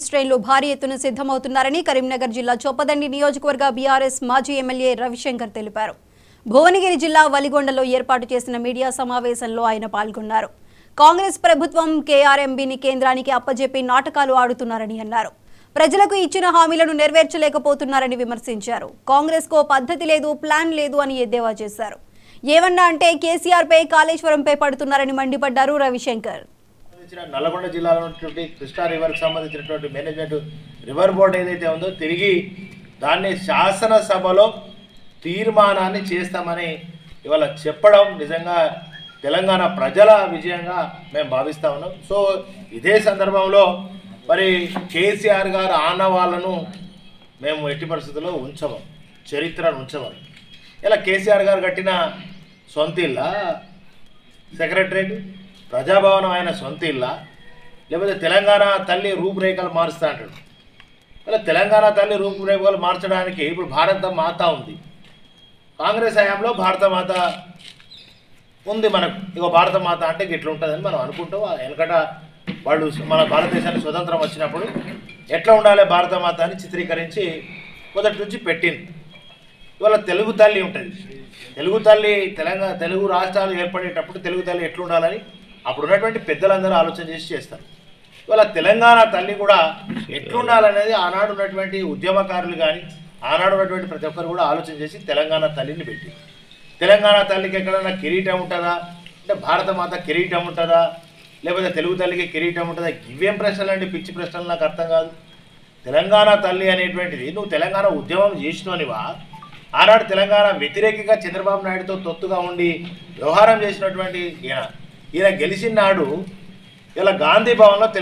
శ్రేణులు భారీ ఎత్తున సిద్ధమవుతున్నారని కరీంనగర్ జిల్లా చొప్పదండి నియోజకవర్గ బీఆర్ఎస్ మాజీ ఎమ్మెల్యే రవిశంకర్ తెలిపారు. భువనగిరి జిల్లా వలిగొండలో ఏర్పాటు చేసిన మీడియా సమావేశంలో ఆయన పాల్గొన్నారు. కాంగ్రెస్ ప్రభుత్వం కేఆర్ఎంబీని కేంద్రానికి అప్పజెప్పి నాటకాలు ఆడుతున్నారని అన్నారు. ప్రజలకు ఇచ్చిన హామీలను నెరవేర్చలేకపోతున్నారని విమర్శించారు. కాంగ్రెస్ కో పద్ధతి లేదు, ప్లాన్ లేదు అని ఎద్దేవా చేశారు. ఏమన్నా అంటే కేసీఆర్ పై కాళేశ్వరంపై పడుతున్నారని మండిపడ్డారు రవిశంకర్. నల్లగొండ జిల్లాలో ఉన్నటువంటి కృష్ణా రివర్కి సంబంధించినటువంటి మేనేజ్మెంట్ రివర్ బోర్డు ఏదైతే ఉందో తిరిగి దాన్ని శాసనసభలో తీర్మానాన్ని చేస్తామని ఇవాళ చెప్పడం నిజంగా తెలంగాణ ప్రజల విజయంగా మేము భావిస్తూ ఉన్నాం. సో ఇదే సందర్భంలో మరి కేసీఆర్ గారు ఆనవాళ్ళను మేము ఎట్టి పరిస్థితుల్లో ఉంచము, చరిత్రను ఉంచమని. ఇలా కేసీఆర్ గారు కట్టిన సొంత ఇల్లా, సెక్రటరేట్, ప్రజాభవనం ఆయన సొంత ఇల్లా, లేకపోతే తెలంగాణ తల్లి రూపురేఖలు మారుస్తూ అంటాడు. ఇలా తెలంగాణ తల్లి రూపురేఖలు మార్చడానికి ఇప్పుడు భారత మాత ఉంది. కాంగ్రెస్ హయాంలో భారత మాత ఉంది మనకు. ఇక భారత మాత అంటే ఇట్లా ఉంటుందని మనం అనుకుంటాం. వెనకట వాళ్ళు మన భారతదేశానికి స్వతంత్రం వచ్చినప్పుడు ఎట్లా ఉండాలి భారత మాత అని చిత్రీకరించి మొదటి నుంచి పెట్టింది. ఇవాళ తెలుగు తల్లి ఉంటుంది. తెలుగు తల్లి తెలుగు రాష్ట్రాలు ఏర్పడేటప్పుడు తెలుగు తల్లి ఎట్లా ఉండాలని అప్పుడు ఉన్నటువంటి పెద్దలందరూ ఆలోచన చేసి చేస్తారు. ఇవాళ తెలంగాణ తల్లి కూడా ఎట్లుండాలనేది ఆనాడు ఉన్నటువంటి ఉద్యమకారులు కానీ ఆనాడు ఉన్నటువంటి ప్రతి ఒక్కరు కూడా ఆలోచన చేసి తెలంగాణ తల్లిని పెట్టి, తెలంగాణ తల్లికి ఎక్కడైనా కిరీటం ఉంటుందా అంటే భారత మాత కిరీటం ఉంటుందా, లేకపోతే తెలుగు తల్లికి కిరీటం ఉంటుందా? ఇవేం ప్రశ్నలు అండి, పిచ్చి ప్రశ్నలు, నాకు అర్థం కాదు. తెలంగాణ తల్లి అనేటువంటిది నువ్వు తెలంగాణ ఉద్యమం చేసినోనివా? ఆనాడు తెలంగాణ వ్యతిరేకంగా చంద్రబాబు నాయుడుతో తొత్తుగా ఉండి వ్యవహారం చేసినటువంటి ఈయన గెలిచిన నాడు ఇలా గాంధీ భవన్లో